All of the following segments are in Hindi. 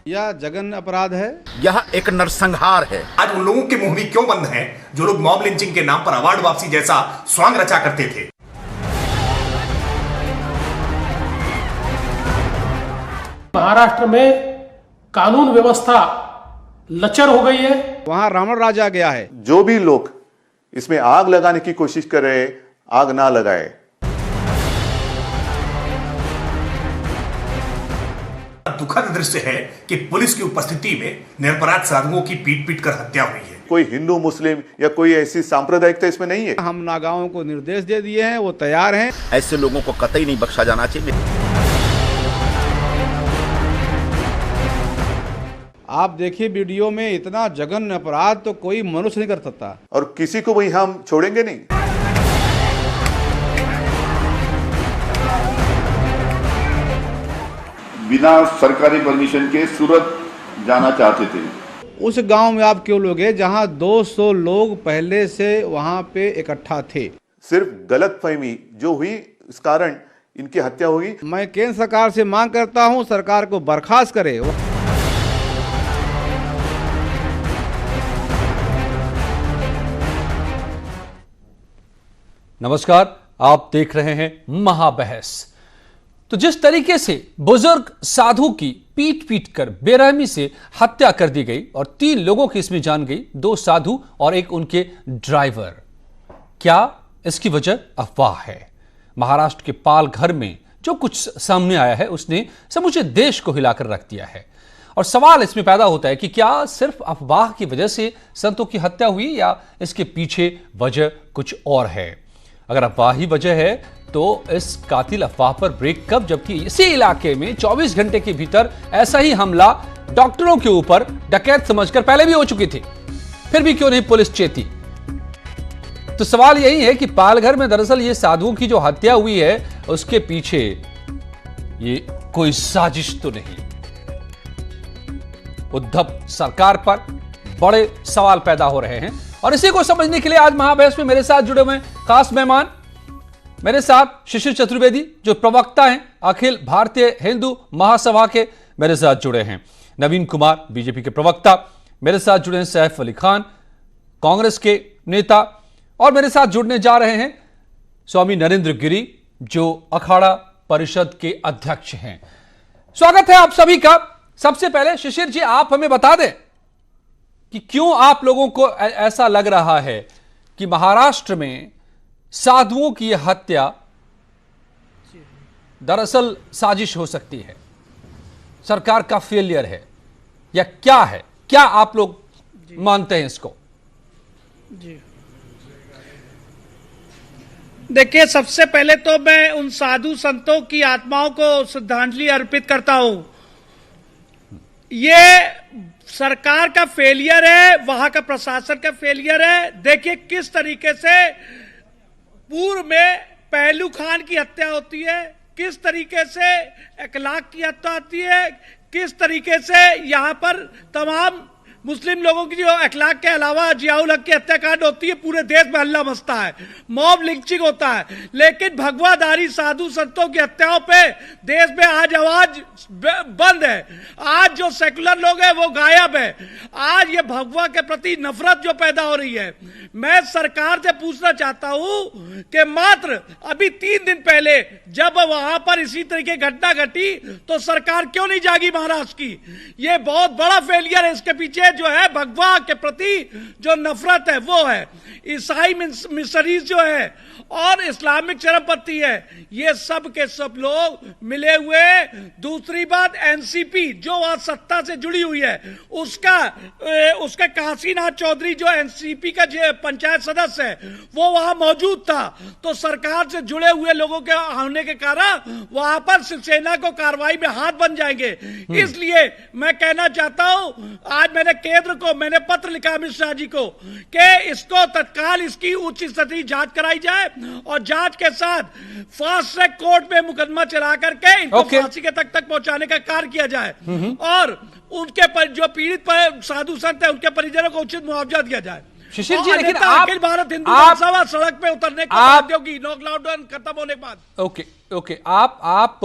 यह जघन्य अपराध है। यह एक नरसंहार है। आज उन लोगों के मुंह भी क्यों बंद हैं जो लोग मॉब लिंचिंग के नाम पर अवार्ड वापसी जैसा स्वांग रचा करते थे। महाराष्ट्र में कानून व्यवस्था लचर हो गई है। वहां रावण राजा गया है। जो भी लोग इसमें आग लगाने की कोशिश कर रहे हैं, आग ना लगाए। दुखद दृश्य है कि पुलिस की उपस्थिति में निरपराध साधुओं की पीट पीट कर हत्या हुई है। कोई हिंदू मुस्लिम या कोई ऐसी सांप्रदायिकता इसमें नहीं है। हम नागाओं को निर्देश दे दिए हैं, वो तैयार हैं। ऐसे लोगों को कतई नहीं बख्शा जाना चाहिए। आप देखिए वीडियो में, इतना जघन्य अपराध तो कोई मनुष्य नहीं कर सकता। और किसी को भी हम छोड़ेंगे नहीं। बिना सरकारी परमिशन के सूरत जाना चाहते थे। उस गांव में आप क्यों लोग हैं जहां 200 लोग पहले से वहां पे इकट्ठा थे। सिर्फ गलतफहमी जो हुई, इस कारण इनकी हत्या हुई। मैं केंद्र सरकार से मांग करता हूं, सरकार को बर्खास्त करे। नमस्कार, आप देख रहे हैं महाबहस। तो जिस तरीके से बुजुर्ग साधु की पीट पीट कर बेरहमी से हत्या कर दी गई और 3 लोगों की इसमें जान गई, 2 साधु और एक उनके ड्राइवर, क्या इसकी वजह अफवाह है? महाराष्ट्र के पालघर में जो कुछ सामने आया है उसने समूचे देश को हिलाकर रख दिया है। और सवाल इसमें पैदा होता है कि क्या सिर्फ अफवाह की वजह से संतों की हत्या हुई या इसके पीछे वजह कुछ और है? अगर अफवाह ही वजह है तो इस कातिल अफवाह पर ब्रेक कब, जबकि इसी इलाके में 24 घंटे के भीतर ऐसा ही हमला डॉक्टरों के ऊपर डकैत समझकर पहले भी हो चुकी थी, फिर भी क्यों नहीं पुलिस चेती? तो सवाल यही है कि पालघर में दरअसल ये साधुओं की जो हत्या हुई है उसके पीछे ये कोई साजिश तो नहीं। उद्धव सरकार पर बड़े सवाल पैदा हो रहे हैं और इसी को समझने के लिए आज महाबहस में मेरे साथ जुड़े हुए खास मेहमान, मेरे साथ शिशिर चतुर्वेदी जो प्रवक्ता हैं अखिल भारतीय हिंदू महासभा के, मेरे साथ जुड़े हैं नवीन कुमार बीजेपी के प्रवक्ता, मेरे साथ जुड़े हैं सैफ अली खान कांग्रेस के नेता, और मेरे साथ जुड़ने जा रहे हैं स्वामी नरेंद्र गिरी जो अखाड़ा परिषद के अध्यक्ष हैं। स्वागत है आप सभी का। सबसे पहले शिशिर जी, आप हमें बता दें कि क्यों आप लोगों को ऐसा लग रहा है कि महाराष्ट्र में साधुओं की यह हत्या दरअसल साजिश हो सकती है, सरकार का फेलियर है, या क्या है? क्या आप लोग मानते हैं इसको? जी देखिए, सबसे पहले तो मैं उन साधु संतों की आत्माओं को श्रद्धांजलि अर्पित करता हूं। ये सरकार का फेलियर है, वहां का प्रशासन का फेलियर है। देखिए किस तरीके से पूर्व में पहलू खान की हत्या होती है, किस तरीके से अखलाक की हत्या होती है, किस तरीके से यहां पर तमाम मुस्लिम लोगों की जो अखलाक के अलावा जियाउल हक की हत्याकांड होती है, पूरे देश में हल्ला मचता है, मॉब लिंचिंग होता है। लेकिन भगवाधारी साधु संतों की हत्याओं पे देश में आज आवाज बंद है। आज जो सेकुलर लोग हैं वो गायब है। आज ये भगवा के प्रति नफरत जो पैदा हो रही है, मैं सरकार से पूछना चाहता हूं कि मात्र अभी 3 दिन पहले जब वहां पर इसी तरीके घटना घटी तो सरकार क्यों नहीं जागी महाराष्ट्र की? ये बहुत बड़ा फेलियर है। इसके पीछे जो है भगवा के प्रति जो नफरत है वो है। ईसाई मिशनरीज जो है और इस्लामिक चरमपंथी है, ये सब के सब लोग मिले हुए। दूसरी बात, एनसीपी जो आज सत्ता से जुड़ी हुई है, उसका काशीनाथ चौधरी जो एनसीपी का पंचायत सदस्य है वो वहां मौजूद था। तो सरकार से जुड़े हुए लोगों के होने के कारण वहां पर शिवसेना को कार्रवाई में हाथ बन जाएंगे। इसलिए मैं कहना चाहता हूं, आज मैंने केंद्र को पत्र लिखा अमित शाह जी को कि इसको तत्काल इसकी उच्च स्तरीय जांच कराई जाए और जांच के साथ फास्ट ट्रैक कोर्ट में मुकदमा चला करके इनको फांसी के तक पहुंचाने का कार्य किया जाए और उनके पर जो पीड़ित साधु संत है उनके परिजनों को उचित मुआवजा दिया जाए। शिशिर जी, और लेकिन अन्यथा आप अखिल भारत हिंदू महासभा सड़क पे उतरने को बाध्य होगी लॉकडाउन खत्म होने के बाद। ओके आप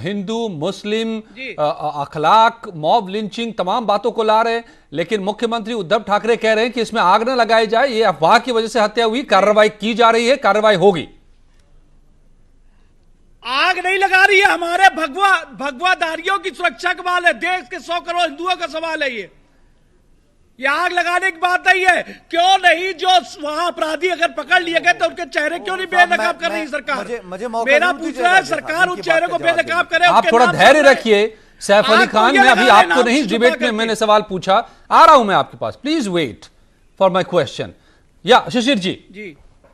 हिंदू मुस्लिम अखलाक मॉब लिंचिंग तमाम बातों को ला रहे हैं, लेकिन मुख्यमंत्री उद्धव ठाकरे कह रहे हैं कि इसमें आग न लगाई जाए, ये अफवाह की वजह से हत्या हुई, कार्रवाई की जा रही है, कार्रवाई होगी। आग नहीं लगा रही है, हमारे भगवाधारियों की सुरक्षा का सवाल है, देश के 100 करोड़ हिंदुओं का सवाल है। ये आग लगाने की बात नहीं है। क्यों नहीं, जो वहां अपराधी अगर पकड़ लिए गए तो उनके चेहरे क्यों नहीं बेनकाब कर रही सरकार? मेरा पूछना है, सरकार उन चेहरे को बेनकाब करे। आप थोड़ा धैर्य रखिए सैफ अली खान, मैं अभी आपको नहीं, डिबेट में मैंने सवाल पूछा, आ रहा हूं मैं आपके पास, please wait for my question. या शिशिर जी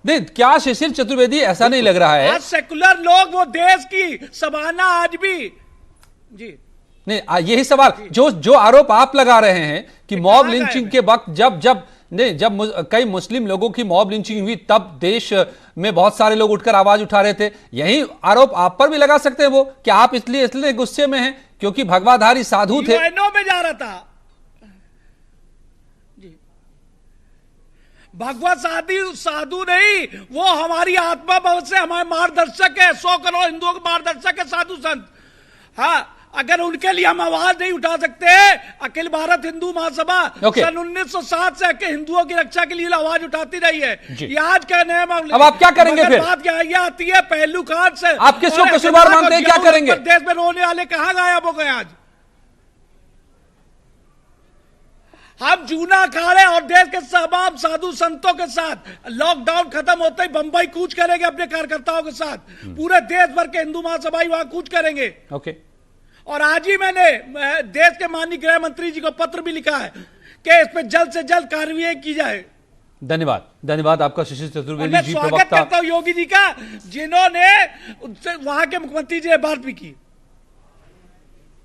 नहीं, क्या शिशिर चतुर्वेदी ऐसा नहीं लग रहा है? आज सेकुलर लोग वो देश की सवाना आज भी जी नहीं, यही सवाल जो आरोप आप लगा रहे हैं कि मॉब लिंचिंग के वक्त जब कई मुस्लिम लोगों की मॉब लिंचिंग हुई तब देश में बहुत सारे लोग उठकर आवाज उठा रहे थे, यही आरोप आप पर भी लगा सकते हैं वो कि आप इसलिए गुस्से में हैं क्योंकि भगवाधारी साधु थे। में जा रहा था जी, भगवत साधु नहीं, वो हमारी आत्मा भव से हमारे मार्गदर्शक है, 100 करोड़ हिंदुओं के मार्गदर्शक है साधु संत। हाँ, अगर उनके लिए हम आवाज नहीं उठा सकते, अखिल भारत हिंदू महासभा सन 1907 से हिंदुओं की रक्षा के लिए आवाज उठाती रही है। ये आज कहने हैं, अब आप क्या करेंगे फिर? बात क्या आती है पहलू खान से, आप किसको कसूरवार मानते हैं, क्या करेंगे? देश में रोने वाले कहां गायब हो गए आज? हम जूना अखाड़े और देश के तमाम साधु संतों के साथ लॉकडाउन खत्म होते ही बंबई कूच करेंगे अपने कार्यकर्ताओं के साथ, पूरे देश भर के हिंदू महासभाई वहां कूच करेंगे। ओके, और आज ही मैंने देश के माननीय गृह मंत्री जी को पत्र भी लिखा है कि इस पर जल्द से जल्द कार्रवाई की जाए। धन्यवाद आपका शिशिर चतुर्वेदी जी, स्वागत करता हूं योगी जी का, जिन्होंने उनसे वहां के मुख्यमंत्री जी ने बात भी की।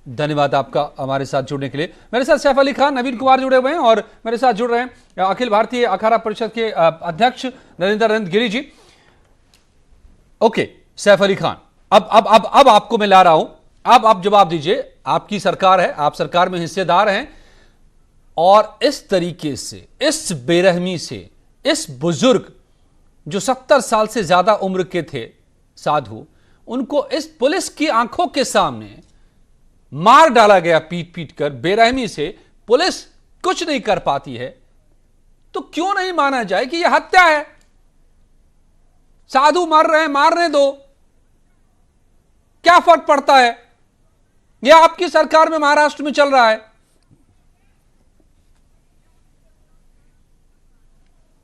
धन्यवाद आपका हमारे साथ जुड़ने के लिए। मेरे साथ सैफ अली खान, नवीन कुमार जुड़े हुए हैं और मेरे साथ जुड़ रहे हैं अखिल भारतीय अखाड़ा परिषद के अध्यक्ष नरेंद्र गिरी जी। ओके सैफ अली खान, अब आपको मैं ला रहा हूं, अब आप जवाब दीजिए। आपकी सरकार है, आप सरकार में हिस्सेदार हैं, और इस तरीके से, इस बेरहमी से, इस बुजुर्ग जो 70 साल से ज्यादा उम्र के थे साधु, उनको इस पुलिस की आंखों के सामने मार डाला गया, पीट पीट कर बेरहमी से, पुलिस कुछ नहीं कर पाती है, तो क्यों नहीं माना जाए कि यह हत्या है? साधु मर रहे हैं, मारने दो, क्या फर्क पड़ता है? यह आपकी सरकार में महाराष्ट्र में चल रहा है।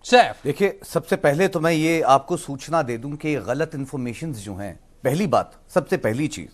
सैफ, देखिए, सबसे पहले तो मैं ये आपको सूचना दे दूं कि गलत इंफॉर्मेशन जो हैं, पहली बात, सबसे पहली चीज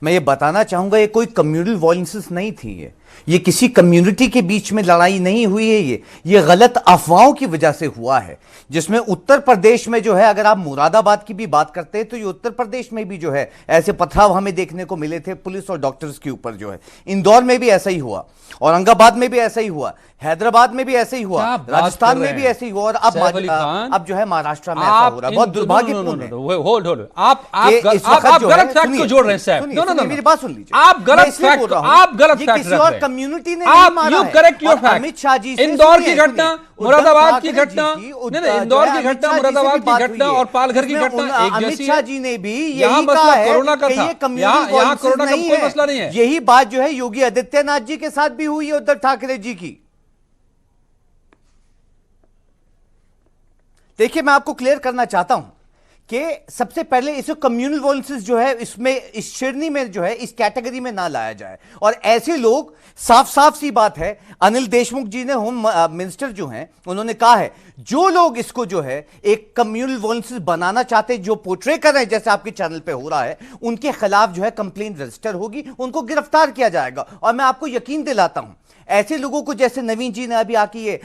मैं ये बताना चाहूंगा, ये कोई कम्युनल वायलेंसेस नहीं थी, ये किसी कम्युनिटी के बीच में लड़ाई नहीं हुई है, ये गलत अफवाहों की वजह से हुआ है, जिसमें उत्तर प्रदेश में जो है, अगर आप मुरादाबाद की भी बात करते हैं तो ये उत्तर प्रदेश में भी जो है ऐसे पथराव हमें देखने को मिले थे पुलिस और डॉक्टर्स के ऊपर जो है। इंदौर में भी ऐसा ही हुआ, औरंगाबाद में भी ऐसा ही हुआ, हैदराबाद में भी ऐसा ही हुआ, राजस्थान में भी ऐसा ही हुआ, और अब जो है महाराष्ट्र में ऐसा हो रहा है। बहुत दुर्भाग्यपूर्ण है। होल्ड, आप गलत फैक्ट को जोड़ रहे हैं सैफ। मेरी बात सुन लीजिए, आप गलत फैक्ट रख रहे हैं। कम्युनिटी ने आप मारा है। Correct your fact. Amit Shah ji, Indore की घटना, मुरादाबाद की घटना, इंदौर की घटना, मुरादाबाद की घटना और पालघर की घटना एक जैसी है। अमित शाह जी ने भी यही कहा है कोरोना का था, यहाँ कोरोना का कोई मसला नहीं है। यही बात जो है योगी आदित्यनाथ जी के साथ भी हुई है, उद्धव ठाकरे जी की। देखिए, मैं आपको क्लियर करना चाहता हूं कि सबसे पहले इसे कम्युनल वायलेंसेस जो है, इसमें, इस श्रेणी में जो है, इस कैटेगरी में ना लाया जाए। और ऐसे लोग, साफ साफ सी बात है, अनिल देशमुख जी ने, होम मिनिस्टर जो हैं, उन्होंने कहा है जो लोग इसको जो है एक कम्युनल वायलेंसेस बनाना चाहते हैं, जो पोर्ट्रे कर रहे हैं जैसे आपके चैनल पे हो रहा है, उनके खिलाफ जो है कंप्लेंट रजिस्टर होगी, उनको गिरफ्तार किया जाएगा। और मैं आपको यकीन दिलाता हूं, ऐसे लोगों को, जैसे नवीन जी ने अभी आके ये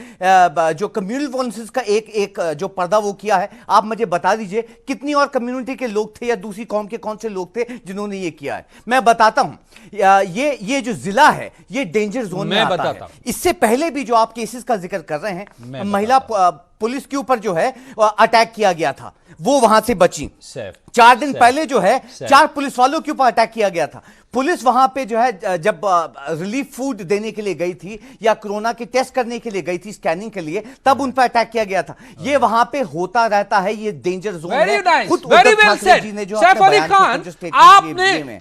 जो कम्युनल वायलेंसेस का एक जो पर्दा वो किया है, आप मुझे बता दीजिए कितनी और कम्युनिटी के लोग थे या दूसरी कौम के कौन से लोग थे जिन्होंने ये किया है। मैं बताता हूं, ये जो जिला है ये डेंजर जोन में आता है। इससे पहले भी जो आप केसेस का जिक्र कर रहे हैं, महिला पुलिस के ऊपर जो है अटैक किया गया था, वो वहां से बची। 4 दिन पहले जो है 4 पुलिस वालों के ऊपर अटैक किया गया था। पुलिस वहां पे जो है जब रिलीफ फूड देने के लिए गई थी या कोरोना के टेस्ट करने के लिए गई थी, स्कैनिंग के लिए, तब उन पर अटैक किया गया था। ये वहां पे होता रहता है, ये डेंजर जोन है। खुद उद्धव ठाकरे जी ने जो सैफ अली खान, आपने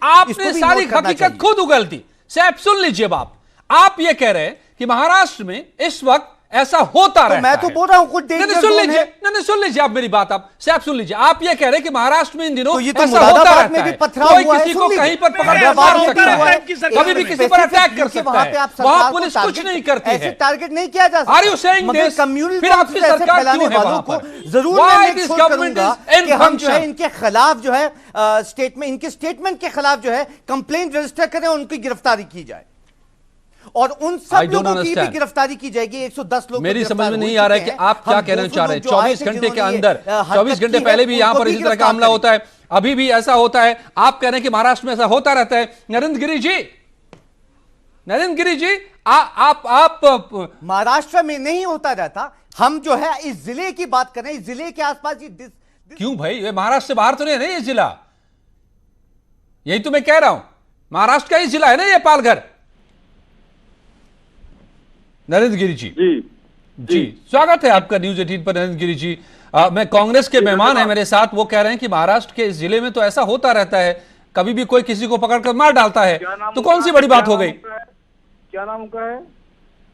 सारी हकीकत खुद उगल दी। सैफ सुन लीजिए बाप, आप ये कह रहे हैं कि महाराष्ट्र में इस वक्त ऐसा होता रहता है। मैं तो बोल रहा हूं खुद डेंजर जोन है। नहीं सुन लीजिए आप मेरी बात, आप सैफ सुन लीजिए। आप ये कह रहे हैं कि महाराष्ट्र में इन दिनों तो ये तो ऐसा होता रहता में भी है, पथराव कोई हुआ है, किसी को कहीं पर पकड़ कर मार सकता है, कभी भी किसी पर अटैक कर सकता है, वहां पुलिस कुछ नहीं करती है, टारगेट नहीं किया जा सकता। Are you saying this? फिर आपकी सरकार क्यों है वहां पर? जरूर Why मैं this एक government करूंगा is in कि हम जो है function? इनके खिलाफ जो है स्टेटमेंट, इनके स्टेटमेंट के खिलाफ जो है कंप्लेंट रजिस्टर करें और उनकी गिरफ्तारी की जाए, और उन सब लोगों की भी गिरफ्तारी की जाएगी। 110 लोग मेरी समझ में नहीं आ रहा है कि आप क्या कहना चाह रहे हैं। 24 घंटे के अंदर, 24 घंटे पहले भी यहां पर इसी तरह का हमला होता है, अभी भी ऐसा होता है। आप कह रहे हैं कि महाराष्ट्र में ऐसा होता रहता है। नरेंद्र गिरी जी, आप महाराष्ट्र में नहीं होता रहता। हम जो है इस जिले की बात करें, इस जिले के आसपास क्यों भाई, ये महाराष्ट्र से बाहर तो नहीं है ये जिला, यही तो मैं कह रहा हूं, महाराष्ट्र का ही जिला है ना ये पालघर। नरेंद्र गिरी जी, स्वागत है आपका न्यूज 18 पर। नरेंद्र गिरी जी, मैं कांग्रेस के मेहमान है मेरे साथ, वो कह रहे हैं कि महाराष्ट्र के इस जिले में तो ऐसा होता रहता है, कभी भी कोई किसी को पकड़कर मार डालता है, तो कौन सी बड़ी बात हो गई? क्या नाम उनका है?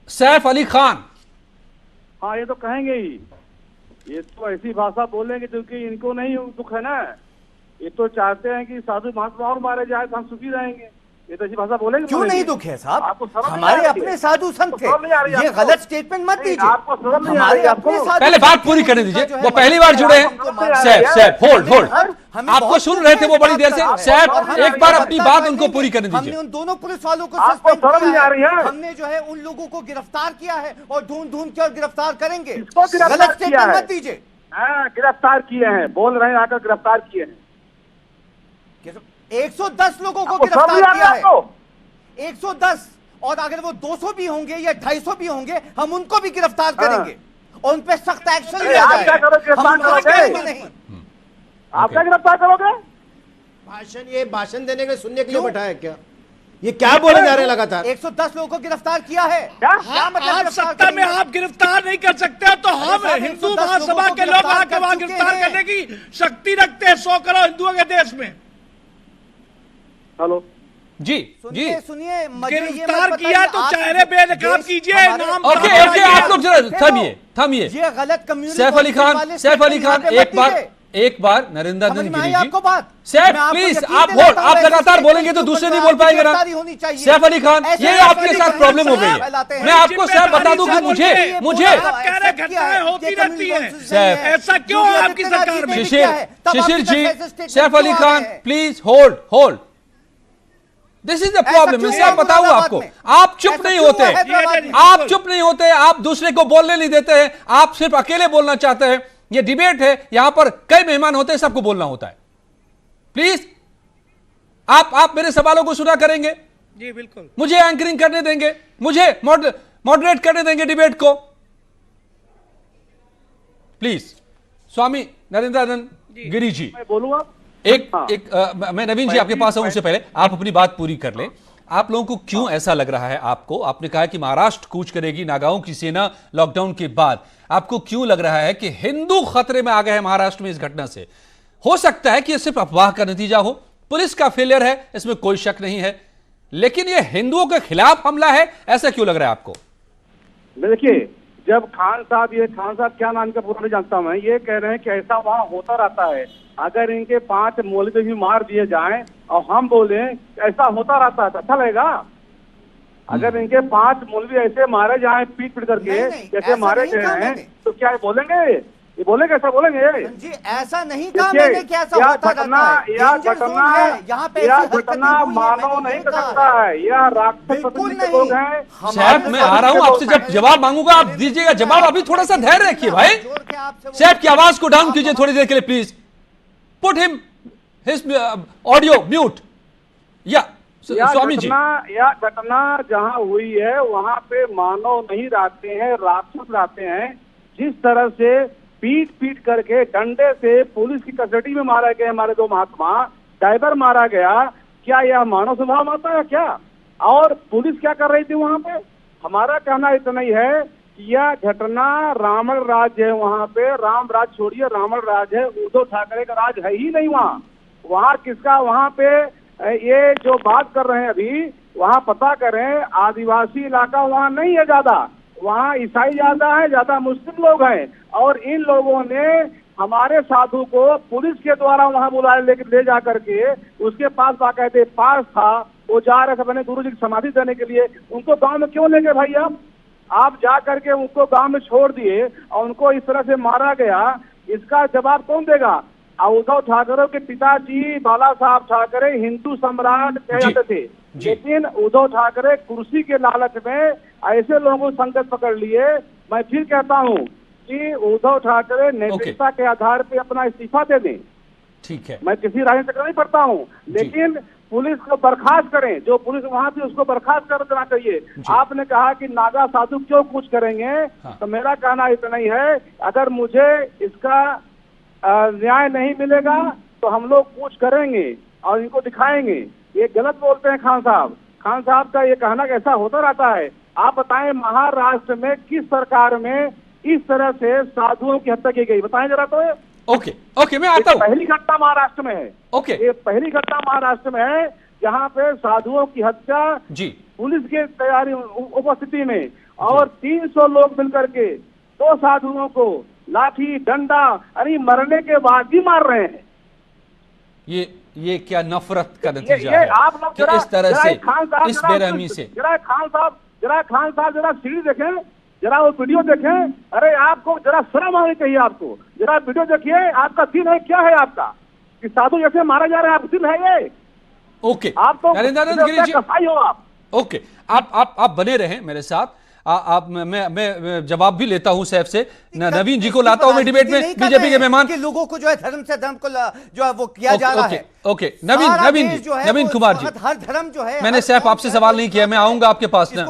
सैफ अली खान। हाँ, ये तो कहेंगे ही, ये तो ऐसी भाषा बोलेंगे क्योंकि इनको नहीं दुख है ना, ये तो चाहते हैं कि साधु महात्मा और मारे जाए तो हम सुखी रहेंगे। ये तो ऐसी भाषा बोलेंगे। क्यों नहीं दुख है साहब, हमारे अपने साधु संत थे, ये गलत स्टेटमेंट मत दीजिए। हमारे अपने साधु, पहले बात पूरी करने दीजिए, वो पहली बार जुड़े हैं। सैफ होल्ड, आपको सुन रहे थे वो बड़ी देर से। सैफ, एक बार अपनी बात उनको पूरी करने दीजिए। हमने उन दोनों पुलिस वालों को सस्पेंड किया है, हमने जो है उन लोगों को गिरफ्तार किया है और ढूंढ के और गिरफ्तार करेंगे। गलत स्टेटमेंट मत दीजिए। गिरफ्तार किए हैं, बोल रहे हैं आकर गिरफ्तार किए हैं। 110 लोगों को गिरफ्तार किया है, 110, और अगर वो 200 भी होंगे या 250 भी होंगे, हम उनको भी गिरफ्तार करेंगे और उन पे सख्त एक्शन लिया जाएगा। नहीं, आप क्या गिरफ्तार करोगे? भाषण देने के सुनने के लिए बैठा है क्या? ये क्या बोले जा रहे हैं लगातार? 110 लोगों को गिरफ्तार किया है। क्या मतलब? आप सत्ता में आप गिरफ्तार नहीं कर सकते, तो हम हिंदू महासभा के लोग आके वहां गिरफ्तार करने की शक्ति रखते हैं 100 करोड़ हिंदुओं के देश में। हेलो जी, सुनिए, गिरफ्तार किया तो चेहरे बेनकाब कीजिए, नाम। ओके, आप लोग जरा थमिए। ये गलत कम्युनिटी। सैफ अली खान, एक बार नरेंद्र गिरी जी, सैफ प्लीज, आप होल्ड, आप लगातार बोलेंगे तो दूसरे नहीं बोल पाएंगे ना। सैफ अली खान, ये आपके साथ प्रॉब्लम हो गई है। मैं आपको सैफ बता दूं कि मुझे घटनाएं होती रहती हैं, ऐसा क्यों आपकी सरकार में? Shishir ji, Saif Ali Khan please hold, this is the problem. मैं क्या बताऊं आपको, आप चुप नहीं होते, आप दूसरे को बोलने नहीं देते हैं, आप सिर्फ अकेले बोलना चाहते हैं। ये डिबेट है, यहां पर कई मेहमान होते हैं, सबको बोलना होता है। प्लीज आप मेरे सवालों को सुना करेंगे? जी बिल्कुल। मुझे एंकरिंग करने देंगे, मुझे मॉडरेट करने देंगे डिबेट को, प्लीज। स्वामी नरेंद्र गिरी जी, मैं बोलूंगा। मैं नवीन जी आपके पास आऊं, उससे पहले आप अपनी बात पूरी कर लें। आप लोगों को क्यों ऐसा लग रहा है? आपने कहा कि महाराष्ट्र कूच करेगी नागाओं की सेना लॉकडाउन के बाद, आपको क्यों लग रहा है कि हिंदू खतरे में आ गए हैं महाराष्ट्र में इस घटना से? हो सकता है कि यह सिर्फ अफवाह का नतीजा हो, पुलिस का फेलियर है, इसमें कोई शक नहीं है, लेकिन यह हिंदुओं के खिलाफ हमला है, ऐसा क्यों लग रहा है आपको? देखिए, जब खान साहब क्या नाम का पूरा नहीं जानता मैं, ये कह रहे हैं कि ऐसा वहां होता रहता है, अगर इनके 5 मौलवी भी मार दिए जाएं और हम बोले ऐसा होता रहता है तो अच्छा लगेगा? अगर इनके 5 मौलवी ऐसे मारे जाएं पीट करके जैसे मारे गए हैं, तो क्या बोलेंगे? ये बोलेंगे, ऐसा बोलेंगे जी? ऐसा नहीं कहा मैंने कि ऐसा होता रहता है। यह घटना मानव नहीं कर सकता है, यह राक्षस लोग हैं। साहब, मैं आ रहा हूं, आपसे जब जवाब मांगूंगा आप दीजिएगा जवाब। अभी थोड़ा सा धैर्य रखिए भाई। साहब की आवाज को डाउन कीजिए थोड़ी देर के लिए please. Put him his audio mute. Swami ji, यह घटना जहां हुई है वहां पे मानव नहीं रहते हैं, राक्षस रहते हैं। जिस तरह से पीट करके डंडे से पुलिस की कस्टडी में मारा गया हमारे 2 महात्मा, ड्राइवर मारा गया, क्या यह मानव स्वभाव माता है क्या? और पुलिस क्या कर रही थी वहां पे? हमारा कहना इतना ही है कि यह घटना रावण राज है वहां पे, राम राज छोड़िए, रावण राज है, उद्धव ठाकरे का राज है ही नहीं वहाँ। वहाँ किसका? वहाँ पे ये जो बात कर रहे हैं अभी, वहाँ पता करें, आदिवासी इलाका वहाँ नहीं है ज्यादा, वहाँ ईसाई ज्यादा है, ज्यादा मुस्लिम लोग हैं। और इन लोगों ने हमारे साधु को पुलिस के द्वारा वहाँ बुलाए ले जा करके, उसके पास बाकायदे पास था, वो जा रहे थे अपने गुरु जी की समाधि देने के लिए, उनको गांव में क्यों ले गए भाई? आप जा करके उनको गांव में छोड़ दिए और उनको इस तरह से मारा गया, इसका जवाब कौन देगा? उद्धव ठाकरे के पिताजी बाला साहब ठाकरे हिंदू सम्राट कहे जाते थे, लेकिन उद्धव ठाकरे कुर्सी के लालच में ऐसे लोगों को संगत पकड़ लिए। मैं फिर कहता हूँ कि उद्धव ठाकरे नैतिकता के आधार पे अपना इस्तीफा दे दें। ठीक है, मैं किसी राजनीति नहीं पढ़ता हूँ, लेकिन पुलिस को बर्खास्त करें, जो पुलिस वहां थी उसको बर्खास्त कर देना चाहिए। आपने कहा कि नागा साधु क्यों कुछ करेंगे, तो मेरा कहना इतना ही है, अगर मुझे इसका न्याय नहीं मिलेगा तो हम लोग कुछ करेंगे और इनको दिखाएंगे। ये गलत बोलते हैं खान साहब। खान साहब का ये कहना ऐसा होता रहता है। आप बताएं महाराष्ट्र में किस सरकार में इस तरह से साधुओं की हत्या की गई, बताएं जरा तो। ओके मैं आता हूं। पहली घटना महाराष्ट्र में है। ओके, ये पहली घटना महाराष्ट्र में है जहां पे साधुओं की हत्या जी पुलिस के तैयारी उपस्थिति में, और 300 लोग मिलकर के 2 साधुओं को लाठी डंडा अरे मरने के बाद भी मार रहे हैं। ये क्या नफरत का नतीजा है आप लोग कि इस तरह से, इस बेरहमी से। जरा खान साहब जरा सीढ़ी देखें, जरा वो वीडियो देखें। अरे आपको जरा शर्म आनी चाहिए, आपको जरा वीडियो देखिए। आपका दिल है क्या है आपका कि साधु जैसे मारा जा रहा है? आपका दिल है ये? ओके, आप तो नरेंद्र गिरी जी कसाई हो आप। ओके, आप बने रहें मेरे साथ। आप मैं जवाब भी लेता हूं सैफ से। नवीन जी को लाता हूं मैं डिबेट में, बीजेपी के मेहमान। कि लोगों को जो है धर्म से धर्म को जो है वो किया जा रहा है। ओके, नवीन कुमार जी, हर धर्म जो है, मैंने सैफ आपसे सवाल नहीं किया, मैं आऊंगा आपके पास ना,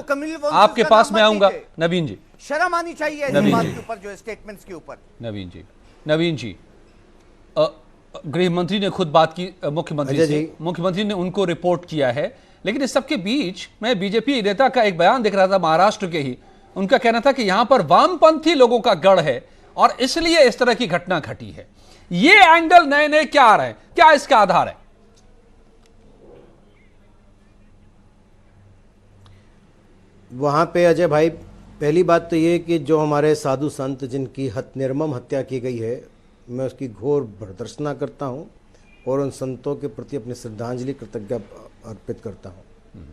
आपके पास मैं आऊंगा। नवीन जी, शर्म आनी चाहिए इस बात के ऊपर, जो स्टेटमेंट्स के ऊपर। नवीन जी, गृह मंत्री ने खुद बात की मुख्यमंत्री से, मुख्यमंत्री ने उनको रिपोर्ट किया है, लेकिन इस सबके बीच मैं बीजेपी नेता का एक बयान देख रहा था महाराष्ट्र के ही। उनका कहना था कि यहां पर वामपंथी लोगों का गढ़ है और इसलिए इस तरह की घटना घटी है। ये एंगल नए नए क्या आ रहे हैं, क्या इसका आधार है? वहां पे अजय भाई, पहली बात तो ये कि जो हमारे साधु संत जिनकी निर्मम हत्या की गई है, मैं उसकी घोर भर्त्सना करता हूं और उन संतों के प्रति अपनी श्रद्धांजलि कृतज्ञता अर्पित करता हूं।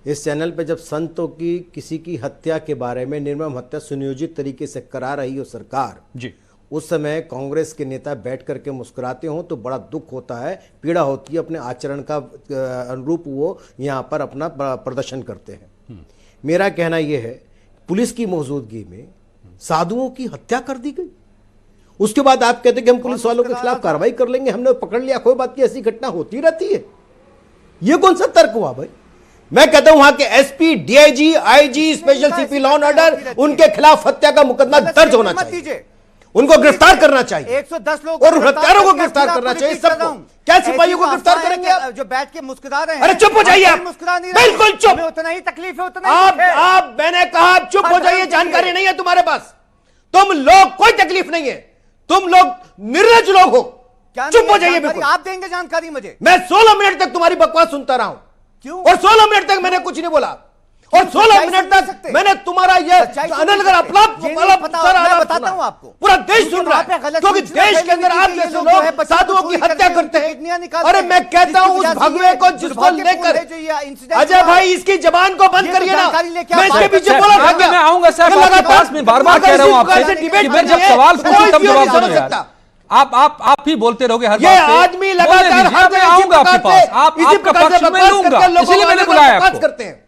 इस चैनल पे जब संतों की किसी की हत्या के बारे में, निर्मम हत्या सुनियोजित तरीके से करा रही हो सरकार जी, उस समय कांग्रेस के नेता बैठ करके मुस्कुराते हो तो बड़ा दुख होता है, पीड़ा होती है। अपने आचरण का अनुरूप वो यहाँ पर अपना प्रदर्शन करते हैं। मेरा कहना यह है, पुलिस की मौजूदगी में साधुओं की हत्या कर दी गई, उसके बाद आप कहते कि हम पुलिस वालों के खिलाफ कार्रवाई कर लेंगे, हमने पकड़ लिया, कोई बात की ऐसी घटना होती रहती है। ये कौन सा तर्क हुआ भाई? मैं कहता हूं वहां के SP, DIG, IG, special CP law and order, उनके खिलाफ हत्या का मुकदमा दर्ज होना चाहिए, उनको गिरफ्तार करना चाहिए, 110 लोग और हत्यारों को गिरफ्तार करना चाहिए। सबको क्या सिपाहियों को गिरफ्तार करेंगे आप? जो बैठ के मुस्कुरा रहे हैं, अरे चुप हो जाइए आप, बिल्कुल चुप। उतना ही तकलीफ है, उतना आप मैंने कहा चुप हो जाइए, जानकारी नहीं है तुम्हारे पास, तुम लोग कोई तकलीफ नहीं है, तुम लोग निर्लज लोग हो, चुप हो जाइए बिल्कुल। आप देंगे जानकारी मुझे? मैं 16 मिनट तक तुम्हारी बकवास सुनता रहा हूं। क्यों? और 16 मिनट तक मैंने कुछ नहीं बोला, और 16 मिनट तक मैंने तुम्हारा यह अनलगर अपलाप बताता हूं आपको, पूरा देश सुन रहा है, क्योंकि देश के अंदर आप जैसे लोग साधुओं की हत्या करते हैं। अरे मैं कहता हूं उस भगवे को जिसको लेकर, अजय भाई इसकी जबान को बंद करिए ना, मैं इसके पीछे बोला था क्या? मैं आऊंगा सर आपके पास में, बार-बार कह रहा हूं आपसे कि मैं जब सवाल पूछूं तब जवाब दो यार। आप ही बोलते रहोगे हर बात पे। ये आदमी लगातार हर मैं आऊंगा आपके पास, आपका पक्ष में लूंगा, इसलिए मैंने बुलाया आपको। करते हैं,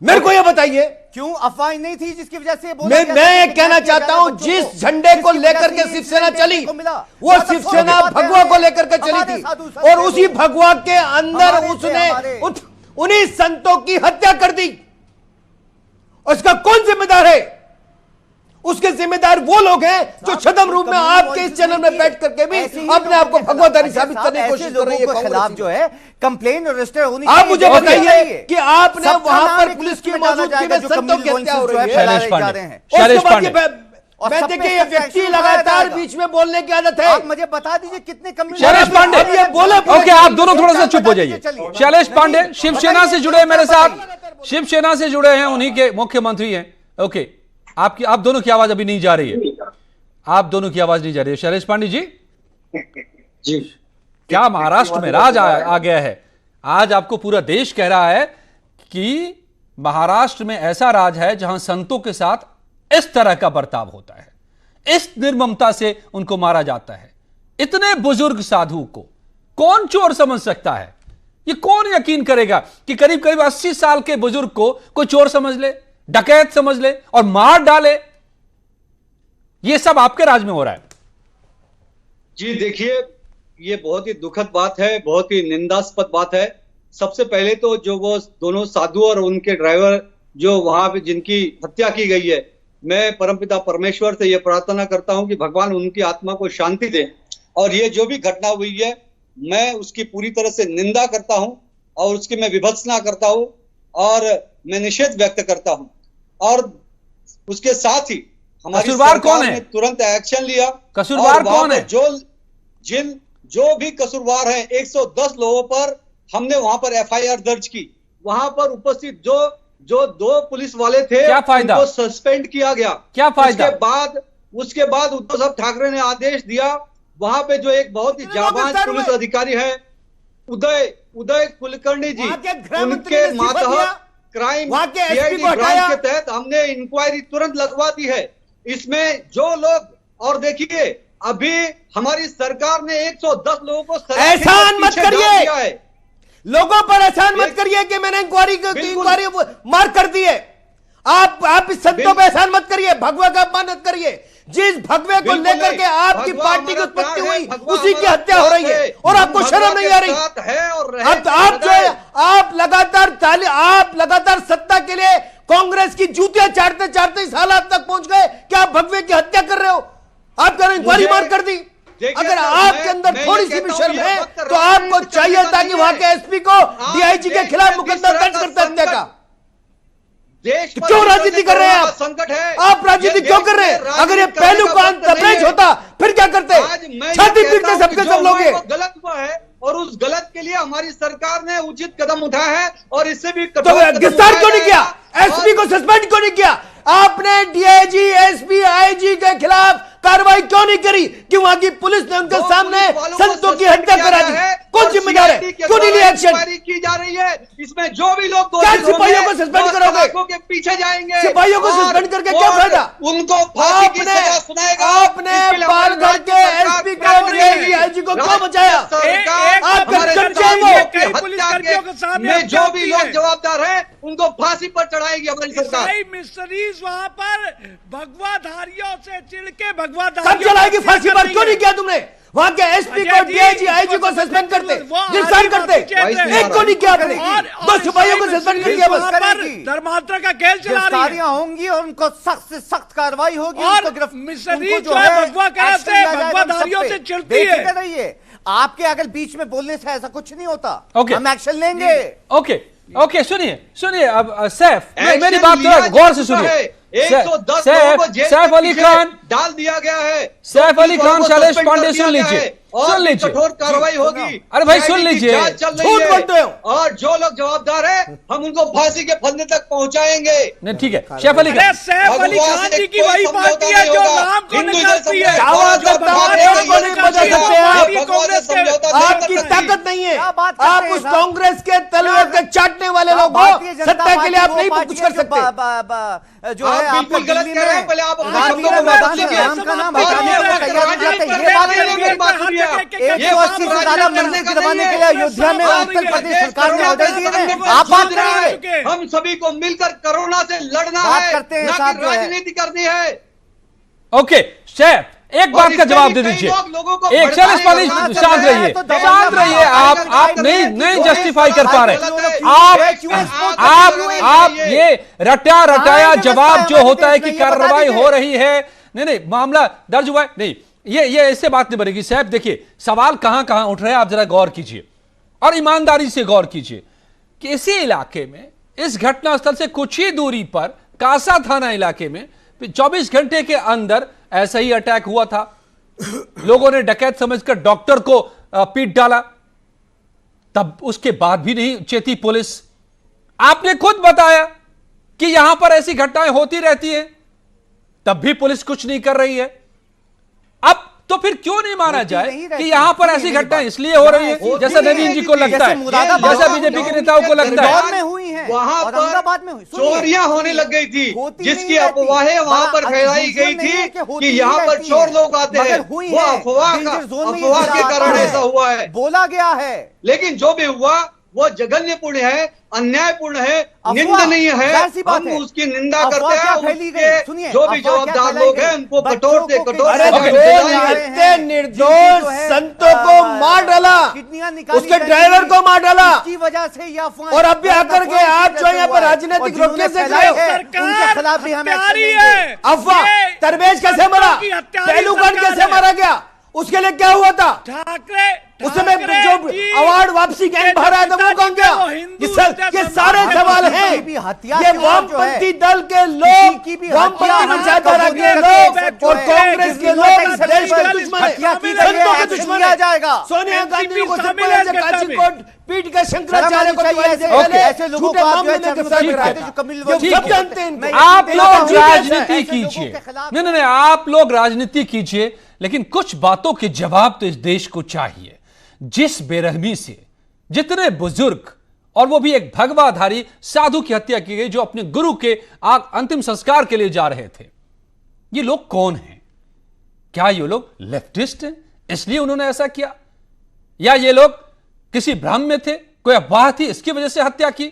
मेरे को ये बताइए क्यों अफवाह नहीं थी जिसकी वजह से मैं कहना चाहता हूं, जिस झंडे को लेकर के शिवसेना चली, वो शिवसेना भगवा को लेकर के चली थी, और उसी भगवा के अंदर उसने उन्हीं संतों की हत्या कर दी। उसका कौन जिम्मेदार है? उसके जिम्मेदार वो लोग हैं जो छदम रूप में आपके इस चैनल में बैठ करके भी अपने आप को भगवतारी साबित करने की कोशिश कर रही है। खिलाफ जो है कंप्लेन रजिस्टर होनी आप मुझे बताइए कि आपने वहां पर पुलिस की मौजूदगी में संतों की हत्या हो रही है। शैलेश पांडे, मैं देखिए ये व्यक्ति लगातार बीच में बोलने की आदत है। आप मुझे बता दीजिए कितने शैलेश पांडे, ये बोले ओके, आप दोनों थोड़ा सा चुप हो जाइए। शैलेश पांडे शिवसेना से जुड़े हैं मेरे साथ, शिवसेना से जुड़े हैं, उन्हीं के मुख्यमंत्री हैं। ओके, आप दोनों की आवाज अभी नहीं जा रही है, आप दोनों की आवाज नहीं जा रही है। शैलेश पांडे जी, क्या महाराष्ट्र में राज आ गया है? आज आपको पूरा देश कह रहा है कि महाराष्ट्र में ऐसा राज है जहां संतों के साथ इस तरह का बर्ताव होता है, इस निर्ममता से उनको मारा जाता है। इतने बुजुर्ग साधु को कौन चोर समझ सकता है? ये कौन यकीन करेगा कि करीब करीब 80 साल के बुजुर्ग को कोई चोर समझ ले, डकैत समझ ले और मार डाले? ये सब आपके राज में हो रहा है। जी देखिए, ये बहुत ही दुखद बात है, बहुत ही निंदास्पद बात है। सबसे पहले तो जो वो दोनों साधु और उनके ड्राइवर जो वहां पे जिनकी हत्या की गई है, मैं परमपिता परमेश्वर से यह प्रार्थना करता हूं कि भगवान उनकी आत्मा को शांति दे। और ये जो भी घटना हुई है, मैं उसकी पूरी तरह से निंदा करता हूं और उसकी मैं विभत्सना करता हूं और मैं निषेध व्यक्त करता हूं। और उसके साथ ही हमारी सरकार ने तुरंत एक्शन लिया। कसूरवार कौन है? जो भी कसूरवार हैं, 110 लोगों पर हमने वहां पर FIR दर्ज की। वहां पर उपस्थित जो 2 पुलिस वाले थे, क्या फायदा? उनको सस्पेंड किया गया। क्या फायदा? उसके बाद उद्धव साहब ठाकरे ने आदेश दिया, वहां पे जो एक बहुत ही जाबाज पुलिस अधिकारी है उदय कुलकर्णी जी, उनके मातहत क्राइम CID ब्रांच के तहत हमने इंक्वायरी तुरंत लगवा दी है। इसमें जो लोग, और देखिए अभी हमारी सरकार ने 110 लोगों को एहसान मत करिए, लोगों पर एहसान मत करिए कि मैंने इंक्वायरी मार कर दी है। आप इस संतों पे एहसान मत करिए, भगवा का अपमान मत करिए। जिस भगवे को लेकर के आपकी पार्टी की उत्पत्ति हुई, उसी की हत्या हो रही है और आपको शर्म नहीं आ रही। अब आप जो है, आप लगातार सत्ता के लिए कांग्रेस की जूतियां चाटते चाटते इस हालात तक पहुंच गए कि आप भगवे की हत्या कर रहे हो। आप कह रहे इंक्वायरी मार कर दी। अगर आपके अंदर थोड़ी सी भी शर्म है तो आपको चाहिए था कि वहां के SP को DIG के खिलाफ मुकदमा दर्ज करते हत्या का। क्यों राजनीति कर रहे हैं आप? संकट है, आप राजनीति क्यों कर रहे हैं? अगर ये पहलू कान तबरेज होता फिर क्या करते? छाती पीटते सबके सब लोग। गलत हुआ है और उस गलत के लिए हमारी सरकार ने उचित कदम उठाया है और इससे भी तो गिरफ्तार क्यों नहीं किया? SP को सस्पेंड क्यों नहीं किया? आपने DIG SP IG के खिलाफ कार्रवाई क्यों नहीं करी कि वहां की पुलिस ने उनके सामने संतों की हत्या करा दी? कौन जिम्मेदार है? क्यों नहीं लिया एक्शन? की जा रही है। इसमें जो भी लोग सिपाहियों को सस्पेंड करोगे? के पीछे जाएंगे। सिपाहियों को सस्पेंड करके क्या फायदा? उनको फांसी की सजा सुनाएगा। आपने पालघर के SP को DIG को क्यों बचाया? में जो भी लोग जवाबदार हैं उनको फांसी पर चढ़ाएगी हमारी सरकार। मिस्टरीज वहां पर भगवाधारियों से चिढ़के कब चलाएगी फांसी पर? क्यों नहीं किया तुमने? वहां के SP को DIG IG को सस्पेंड करते, गिरफ्तार करते, एक को नहीं किया आपने। 2 सिपाहियों को सस्पेंड कर दिया बस। धर्मांतर का खेल चला रही है। होंगी और उनको सख्त से सख्त कार्रवाई होगी। और मिस्टरीज जो है भगवाधारियों से चिढ़ती है। आपके अगर बीच में बोलने से ऐसा कुछ नहीं होता। हम एक्शन लेंगे। ओके, सुनिए अब सैफ, मेरी बात थोड़ा गौर से सुनिए। 110 सैफ अली खान डाल दिया गया है। सैफ अली खान, शैलेश पांडे, सुन लीजिए कठोर कार्रवाई होगी। अरे भाई सुन लीजिए, झूठ बोलते हो। और जो लोग जवाबदार हैं हम उनको फांसी के फंदे तक पहुंचाएंगे। नहीं ठीक है, सैफ अली खान जी की वही पार्टी है जो राम को निकालती है। आपकी ताकत नहीं है। आप उस कांग्रेस के तलवे के चाटने वाले लोग सत्ता के लिए आप नहीं कुछ कर सकते। जो है आप बिल्कुल गलत कह रहे हैं। पहले आप अपने शब्दों को राम का नाम हटाने को तैयार नहीं करते। ये बात 180 से ज्यादा मंदिर गिरवाने के लिए अयोध्या में उत्तर प्रदेश सरकार ने ऑर्डर दिए हैं। आप बात करेंगे? हम सभी को मिलकर कोरोना से लड़ना है, ना कि राजनीति करनी है। ओके सैफ, एक बात का जवाब दे दीजिए। एक चलिए शांत रहिए, शांत रहिए। आप नहीं जस्टिफाई कर पा रहे। आप ये रटाया जवाब जो होता है कि कार्रवाई हो रही है, नहीं मामला दर्ज हुआ है, नहीं ये ऐसे बात नहीं बनेगी साहब। देखिए सवाल कहां उठ रहे हैं, आप जरा गौर कीजिए और ईमानदारी से गौर कीजिए कि इसी इलाके में, इस घटनास्थल से कुछ ही दूरी पर कासा थाना इलाके में 24 घंटे के अंदर ऐसा ही अटैक हुआ था। लोगों ने डकैत समझकर डॉक्टर को पीट डाला, तब उसके बाद भी नहीं चेती पुलिस। आपने खुद बताया कि यहां पर ऐसी घटनाएं होती रहती हैं, तब भी पुलिस कुछ नहीं कर रही है। अब तो फिर क्यों नहीं माना जाए कि यहां पर ऐसी घटनाएं इसलिए हो रही है जैसा नवीन जी को लगता है, जैसा बीजेपी के नेताओं को लगता है। वहां पर चोरियां होने लग गई थी, जिसकी अफवाहें वहां पर फैलाई गई थी कि यहाँ पर चोर लोग आते हैं। वो अफवाह के कारण ऐसा हुआ है, बोला गया है। लेकिन जो भी हुआ वो जघन्यपूर्ण है, अन्यायपूर्ण है, निंदनीय है। हम उसकी निंदा करते हैं। जो भी जवाबदार लोग हैं उनको कठोर से कठोर। इतने निर्दोष संतों को मार डाला, उसके ड्राइवर को मार डाला, की वजह से ये अफवाह। और अब भी आकर के आप जो यहाँ पर राजनीतिक रोकने से गए, उनके खिलाफ भी हमें अफवाह। तरवेज कैसे मरा, पहलूगढ़ कैसे मारा गया, उसके लिए क्या हुआ था? उस समय जो अवार्ड वापसी गैंग बाहर आया था वो कौन गया? ये सारे सवाल हैं। ये वामपंथी दल के लोग, वामपंथी विचारधारा के लोग और कांग्रेस के लोग देश के दुश्मन हैं, संतों के दुश्मन हैं। सोनिया गांधी को सब कांचीकोट पीट के शंकराचार्य को ऐसे लोगों को आप लोग राजनीति कीजिए, नहीं आप लोग राजनीति कीजिए, लेकिन कुछ बातों के जवाब तो इस देश को चाहिए। जिस बेरहमी से जितने बुजुर्ग और वो भी एक भगवाधारी साधु की हत्या की गई जो अपने गुरु के अंतिम संस्कार के लिए जा रहे थे, ये लोग कौन हैं? क्या ये लोग लेफ्टिस्ट हैं इसलिए उन्होंने ऐसा किया, या ये लोग किसी भ्रम में थे, कोई अफवाह थी इसकी वजह से हत्या की,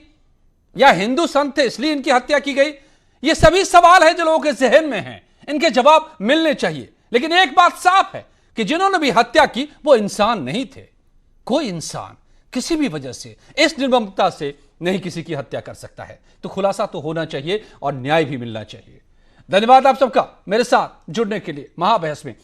या हिंदू संत थे इसलिए इनकी हत्या की गई? ये सभी सवाल हैं जो लोगों के जहन में हैं, इनके जवाब मिलने चाहिए। लेकिन एक बात साफ है कि जिन्होंने भी हत्या की वो इंसान नहीं थे। कोई इंसान किसी भी वजह से इस निर्ममता से नहीं किसी की हत्या कर सकता है। तो खुलासा तो होना चाहिए और न्याय भी मिलना चाहिए। धन्यवाद आप सबका मेरे साथ जुड़ने के लिए। महाबहस में